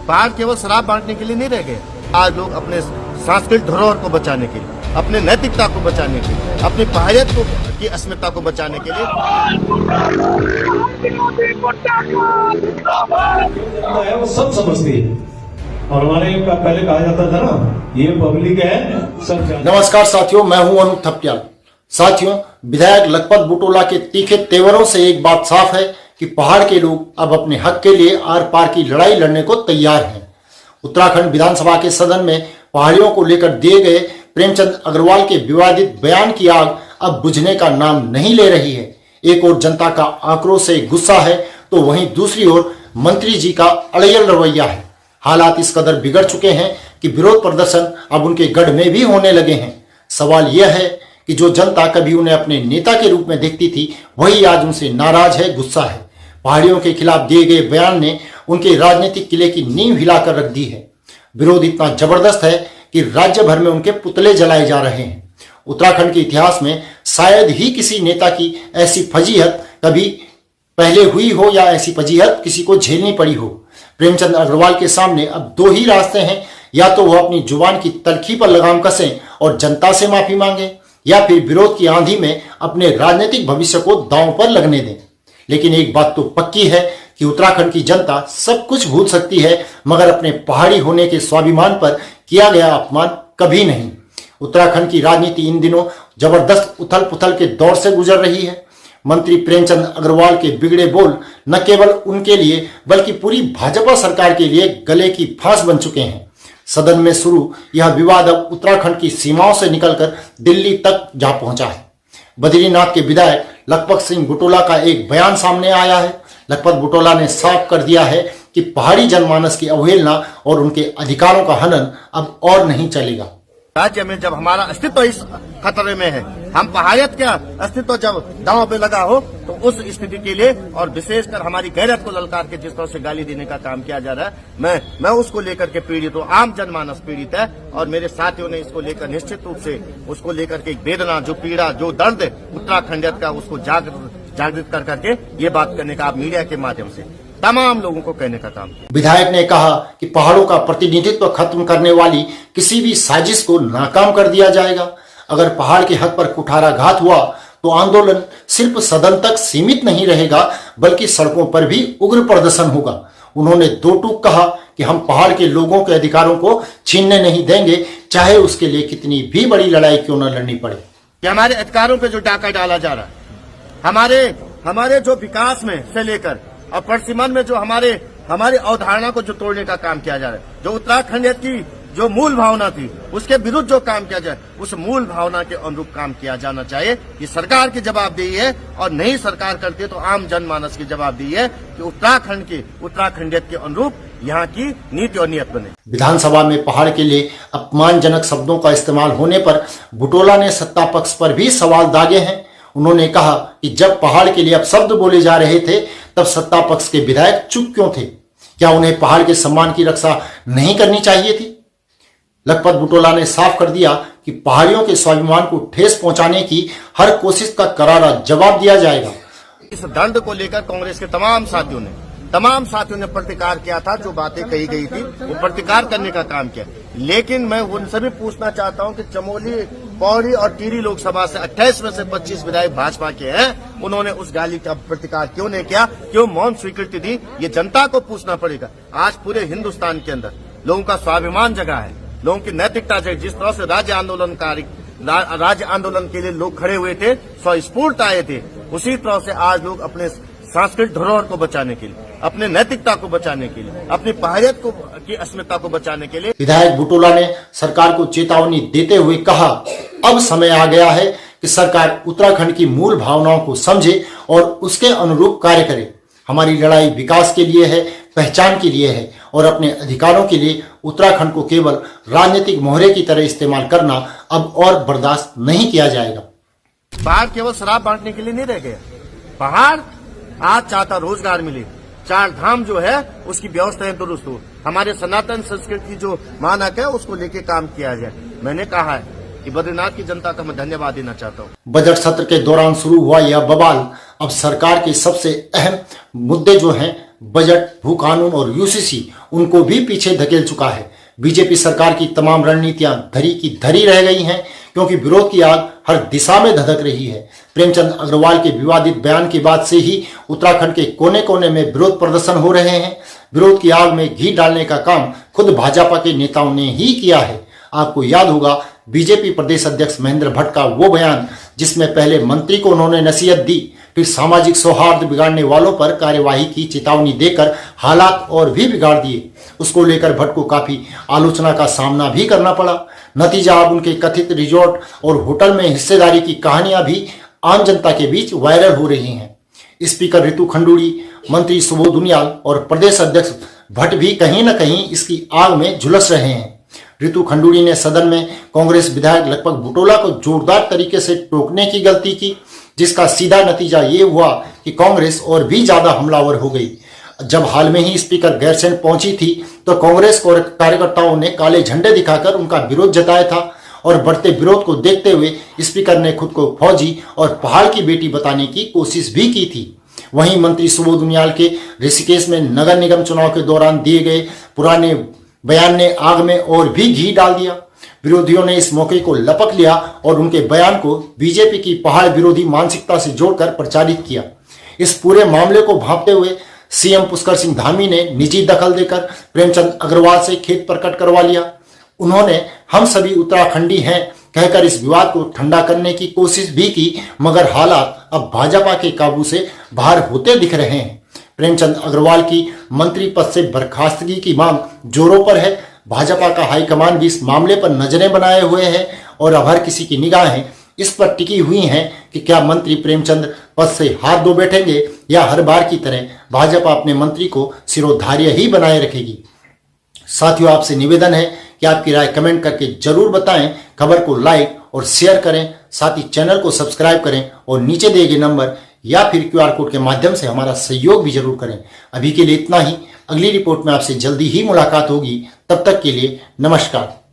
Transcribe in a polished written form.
पहाड़ केवल शराब बांटने के लिए नहीं रह गए। आज लोग अपने सांस्कृतिक धरोहर को बचाने के लिए, अपने नैतिकता को बचाने के लिए, अपनी पहाड़ियत को की अस्मिता को बचाने के लिए वो सब समझती है। और हमारे पहले कहा जाता था ना, ये पब्लिक है सब। नमस्कार साथियों, मैं हूं अनु थपटियाल। साथियों, विधायक लखपत बुटोला के तीखे तेवरों से एक बात साफ है कि पहाड़ के लोग अब अपने हक के लिए आर पार की लड़ाई लड़ने को तैयार हैं। उत्तराखंड विधानसभा के सदन में पहाड़ियों को लेकर दिए गए प्रेमचंद अग्रवाल के विवादित बयान की आग अब बुझने का नाम नहीं ले रही है। एक ओर जनता का आक्रोश से गुस्सा है तो वहीं दूसरी ओर मंत्री जी का अड़ियल रवैया है। हालात इस कदर बिगड़ चुके हैं कि विरोध प्रदर्शन अब उनके गढ़ में भी होने लगे हैं। सवाल यह है कि जो जनता कभी उन्हें अपने नेता के रूप में देखती थी, वही आज उनसे नाराज है, गुस्सा है। पहाड़ियों के खिलाफ दिए गए बयान ने उनके राजनीतिक किले की नींव हिलाकर रख दी है। विरोध इतना जबरदस्त है कि राज्य भर में उनके पुतले जलाए जा रहे हैं। उत्तराखंड के इतिहास में शायद ही किसी नेता की ऐसी फजीहत कभी पहले हुई हो या ऐसी फजीहत किसी को झेलनी पड़ी हो। प्रेमचंद अग्रवाल के सामने अब दो ही रास्ते हैं, या तो वह अपनी जुबान की तलखी पर लगाम कसें और जनता से माफी मांगे, या फिर विरोध की आंधी में अपने राजनीतिक भविष्य को दांव पर लगने दें। लेकिन एक बात तो पक्की है कि उत्तराखंड की जनता सब कुछ भूल सकती है, मगर अपने पहाड़ी होने के स्वाभिमान पर किया गया अपमान कभी नहीं। उत्तराखंड की राजनीति इन दिनों जबरदस्त उथल पुथल के दौर से गुजर रही है। मंत्री प्रेमचंद अग्रवाल के बिगड़े बोल न केवल उनके लिए बल्कि पूरी भाजपा सरकार के लिए गले की फांस बन चुके हैं। सदन में शुरू यह विवाद अब उत्तराखंड की सीमाओं से निकलकर दिल्ली तक जा पहुंचा है। बद्रीनाथ के विधायक लखपत सिंह बुटोला का एक बयान सामने आया है। लखपत बुटोला ने साफ कर दिया है कि पहाड़ी जनमानस की अवहेलना और उनके अधिकारों का हनन अब और नहीं चलेगा। राज्य में जब हमारा अस्तित्व इस खतरे में है, हम पहाड़ियत का अस्तित्व जब दांव पे लगा हो, तो उस स्थिति के लिए और विशेषकर हमारी गैरत को ललकार के जिस तरह से गाली देने का काम किया जा रहा है, मैं उसको लेकर के पीड़ित हूँ। आम जनमानस पीड़ित है और मेरे साथियों ने इसको लेकर निश्चित रूप से उसको लेकर के वेदना, जो पीड़ा, जो दर्द उत्तराखंडियत का, उसको जागृत कर करके ये बात करने का आप मीडिया के माध्यम से तमाम लोगों को कहने का काम। विधायक ने कहा कि पहाड़ों का प्रतिनिधित्व खत्म करने वाली किसी भी साजिश को नाकाम कर दिया जाएगा। अगर पहाड़ के हक पर कुठाराघात हुआ तो आंदोलन सिर्फ सदन तक सीमित नहीं रहेगा, बल्कि सड़कों पर भी उग्र प्रदर्शन होगा। उन्होंने दो टूक कहा कि हम पहाड़ के लोगों के अधिकारों को छीनने नहीं देंगे, चाहे उसके लिए कितनी भी बड़ी लड़ाई क्यों न लड़नी पड़े। कि हमारे अधिकारों पे जो डाका डाला जा रहा है, हमारे जो विकास में से लेकर और परिसीमन में जो हमारी अवधारणा को जो तोड़ने का काम किया जा रहा है, जो उत्तराखंड की जो मूल भावना थी उसके विरुद्ध जो काम किया जाए, उस मूल भावना के अनुरूप काम किया जाना चाहिए। ये सरकार की जवाबदेही है और नहीं सरकार करती है तो आम जनमानस की जवाबदेही है कि उत्तराखंडियत के अनुरूप यहाँ की नीति और नियत बने। विधानसभा में पहाड़ के लिए अपमानजनक शब्दों का इस्तेमाल होने पर बुटोला ने सत्ता पक्ष पर भी सवाल दागे हैं। उन्होंने कहा कि जब पहाड़ के लिए अपशब्द बोले जा रहे थे, तब सत्ता पक्ष के विधायक चुप क्यों थे? क्या उन्हें पहाड़ के सम्मान की रक्षा नहीं करनी चाहिए थी? लखपत बुटोला ने साफ कर दिया कि पहाड़ियों के स्वाभिमान को ठेस पहुंचाने की हर कोशिश का करारा जवाब दिया जाएगा। इस दंड को लेकर कांग्रेस के तमाम साथियों ने प्रतिकार किया था। जो बातें कही गई थी वो प्रतिकार करने का काम किया। लेकिन मैं उनसे भी पूछना चाहता हूं कि चमोली, पौड़ी और टिहरी लोकसभा से 28 में से 25 विधायक भाजपा के हैं, उन्होंने उस गाली का प्रतिकार क्यों नहीं किया, क्यों मौन स्वीकृति दी? ये जनता को पूछना पड़ेगा। आज पूरे हिंदुस्तान के अंदर लोगों का स्वाभिमान जगा है, लोगों की नैतिकता जगी। जिस तरह से राज्य आंदोलन के लिए लोग खड़े हुए थे, स्वस्फूर्त आए थे, उसी तरह से आज लोग अपने सांस्कृतिक धरोहर को बचाने के लिए, अपने नैतिकता को बचाने के लिए, अपनी पहाड़ियत की अस्मिता को बचाने के लिए। विधायक बुटोला ने सरकार को चेतावनी देते हुए कहा, अब समय आ गया है कि सरकार उत्तराखंड की मूल भावनाओं को समझे और उसके अनुरूप कार्य करे। हमारी लड़ाई विकास के लिए है, पहचान के लिए है, और अपने अधिकारों के लिए उत्तराखंड को केवल राजनीतिक मोहरे की तरह इस्तेमाल करना अब और बर्दाश्त नहीं किया जाएगा। पहाड़ केवल शराब बांटने के लिए नहीं रह गया। पहाड़ आज चाहता रोजगार मिले, चार धाम जो है उसकी व्यवस्थाएं दुरुस्त हो, हमारे सनातन संस्कृति की जो मानक है उसको लेके काम किया जाए। मैंने कहा है कि बद्रीनाथ की जनता का मैं धन्यवाद देना चाहता हूँ। बजट सत्र के दौरान शुरू हुआ यह बवाल अब सरकार के सबसे अहम मुद्दे जो हैं बजट, भू कानून और यूसीसी उनको भी पीछे धकेल चुका है। बीजेपी सरकार की तमाम रणनीतियां धरी की धरी रह गई हैं, क्योंकि विरोध की आग हर दिशा में धधक रही है। प्रेमचंद अग्रवाल के विवादित बयान के बाद से ही उत्तराखंड के कोने कोने में विरोध प्रदर्शन हो रहे हैं। विरोध की आग में घी डालने का काम खुद भाजपा के नेताओं ने ही किया है। आपको याद होगा बीजेपी प्रदेश अध्यक्ष महेंद्र भट्ट का वो बयान जिसमें पहले मंत्री को उन्होंने नसीहत दी, फिर सामाजिक सौहार्द बिगाड़ने वालों पर कार्यवाही की चेतावनी देकर हालात और भी बिगाड़ दिए। उसको लेकर भट्ट को काफी आलोचना का सामना भी करना पड़ा। नतीजा अब उनके कथित रिजॉर्ट और होटल में हिस्सेदारी की कहानियां भी आम जनता के बीच वायरल हो रही हैं। स्पीकर रितु खंडूड़ी, मंत्री सुबोध उनियाल और प्रदेश अध्यक्ष भट्ट भी कहीं न कहीं इसकी आग में झुलस रहे हैं। रितु खंडूड़ी ने सदन में कांग्रेस विधायक लखपत बुटोला को जोरदार तरीके से टोकने की गलती की, जिसका सीधा नतीजा ये हुआ कि कांग्रेस और भी ज्यादा हमलावर हो गई। जब हाल में ही स्पीकर गैरसैंण पहुंची थी तो कांग्रेस कार्यकर्ताओं ने काले झंडे दिखाकर उनका विरोध जताया था और बढ़ते विरोध को देखते हुए स्पीकर ने खुद को फौजी और पहाड़ की बेटी बताने की कोशिश भी की थी। वहीं मंत्री सुबोध उनियाल के ऋषिकेश में नगर निगम चुनाव के दौरान दिए गए पुराने बयान ने आग में और भी घी डाल दिया। विरोधियों ने इस मौके को लपक लिया और उनके बयान को बीजेपी की पहाड़ विरोधी मानसिकता से जोड़कर प्रचारित किया। इस पूरे मामले को भांपते हुए सीएम पुष्कर सिंह धामी ने निजी दखल देकर प्रेमचंद अग्रवाल से खेद प्रकट करवा लिया। उन्होंने हम सभी उत्तराखंडी हैं कहकर इस विवाद को ठंडा करने की कोशिश भी की, मगर हालात अब भाजपा के काबू से बाहर होते दिख रहे हैं। प्रेमचंद अग्रवाल की मंत्री पद से बर्खास्तगी की मांग जोरों पर है। भाजपा का हाईकमान भी इस मामले पर नजरें बनाए हुए है और अब हर किसी की निगाहें इस पर टिकी हुई हैं कि क्या मंत्री प्रेमचंद पद से हाथ धो बैठेंगे या हर बार की तरह भाजपा अपने मंत्री को सिरोधार्य ही बनाए रखेगी। साथियों, आपसे निवेदन है कि आपकी राय कमेंट करके जरूर बताएं। खबर को लाइक और शेयर करें, साथ ही चैनल को सब्सक्राइब करें और नीचे दिए गए नंबर या फिर QR कोड के माध्यम से हमारा सहयोग भी जरूर करें। अभी के लिए इतना ही। अगली रिपोर्ट में आपसे जल्दी ही मुलाकात होगी। तब तक के लिए नमस्कार।